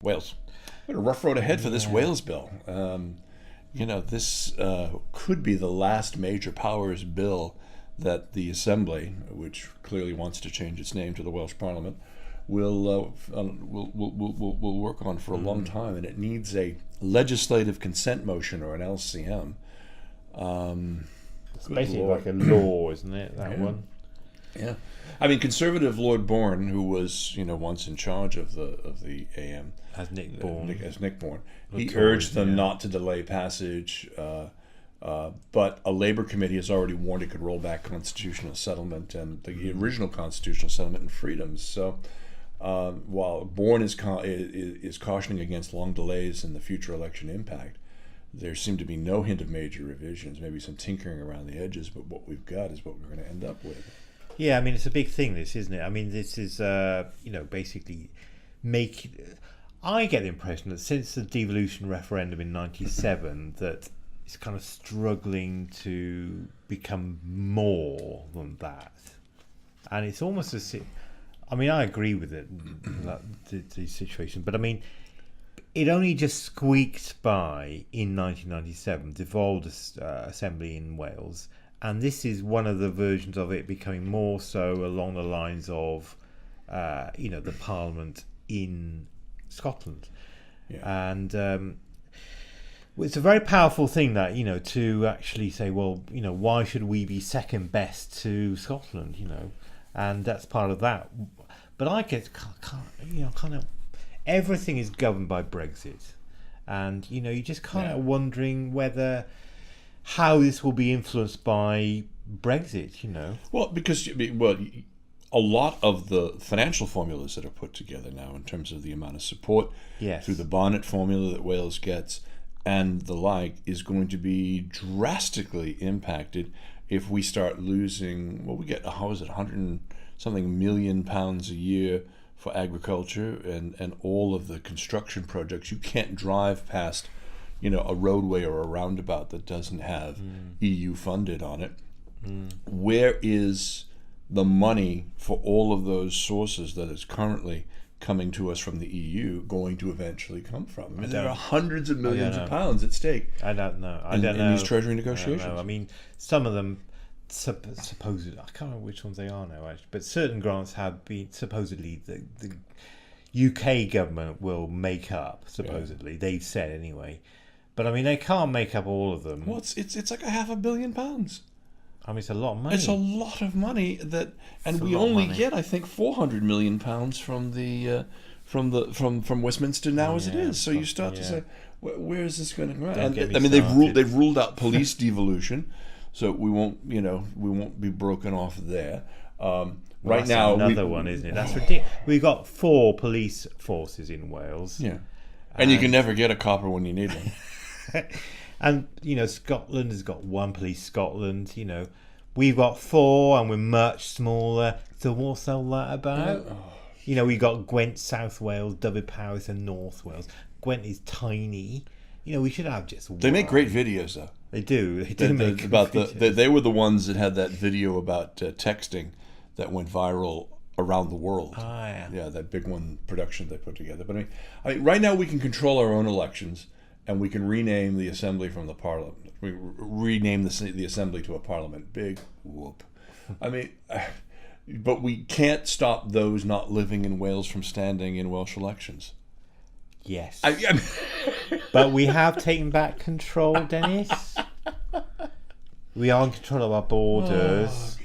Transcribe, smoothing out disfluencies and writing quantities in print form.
Wales. What a rough road ahead for this Wales bill. This could be the last major powers bill that the Assembly, which clearly wants to change its name to the Welsh Parliament, will work on for a long time, and it needs a legislative consent motion or an LCM. It's basically like a law, isn't it? That one. Yeah, I mean, Conservative Lord Bourne, who was once in charge of the AM, as Nick Bourne, he urged them not to delay passage. But a Labour committee has already warned it could roll back constitutional settlement and the original constitutional settlement and freedoms. So while Bourne is cautioning against long delays and the future election impact, there seemed to be no hint of major revisions, maybe some tinkering around the edges, but what we've got is what we're going to end up with. Yeah, I mean, it's a big thing, this, isn't it? I mean, this is, basically I get the impression that since the devolution referendum in 97, that it's kind of struggling to become more than that. And it's almost as if, I mean, I agree with it, the situation, but I mean, it only just squeaked by in 1997, devolved Assembly in Wales, and this is one of the versions of it becoming more so along the lines of, the Parliament in Scotland. Yeah. And it's a very powerful thing that, to actually say, well, why should we be second best to Scotland, and that's part of that. But I get kind of everything is governed by Brexit, and you just kind of wondering how this will be influenced by Brexit. Well, because a lot of the financial formulas that are put together now in terms of the amount of support through the Barnett formula that Wales gets and the like is going to be drastically impacted if we start losing, we get, 100 and something million pounds a year for agriculture and all of the construction projects. You can't drive past, a roadway or a roundabout that doesn't have EU funded on it. Where is the money for all of those sources that is currently coming to us from the EU going to eventually come from? I mean, there are hundreds of millions of pounds at stake. I don't know. In these treasury negotiations. I mean, some of them supposedly, I can't remember which ones they are now, actually, but certain grants have been supposedly the UK government will make up. Supposedly, they've said anyway. But I mean, they can't make up all of them. Well, it's like £500 million. I mean, it's a lot of money. It's a lot of money and we only get, I think, £400 million from Westminster now as it is. So you start to say, where is this going to go? And I mean, they've ruled out police devolution, so we won't be broken off there. Right now, another one, isn't it? That's ridiculous. We've got 4 police forces in Wales. Yeah, and you can never get a copper when you need one. And Scotland has got 1 police. Scotland, we've got 4, and we're much smaller. So what's all that about? We've got Gwent, South Wales, Dyfed-Powys, and North Wales. Gwent is tiny. We should have just 1. They make great videos, though. They do. They were the ones that had that video about texting that went viral around the world. Yeah, that big one production they put together. But I mean, right now we can control our own elections. And we can rename the Assembly from the Parliament. We rename the Assembly to a Parliament. Big whoop. I mean, but we can't stop those not living in Wales from standing in Welsh elections. Yes. But we have taken back control, Dennis. We are in control of our borders. Oh,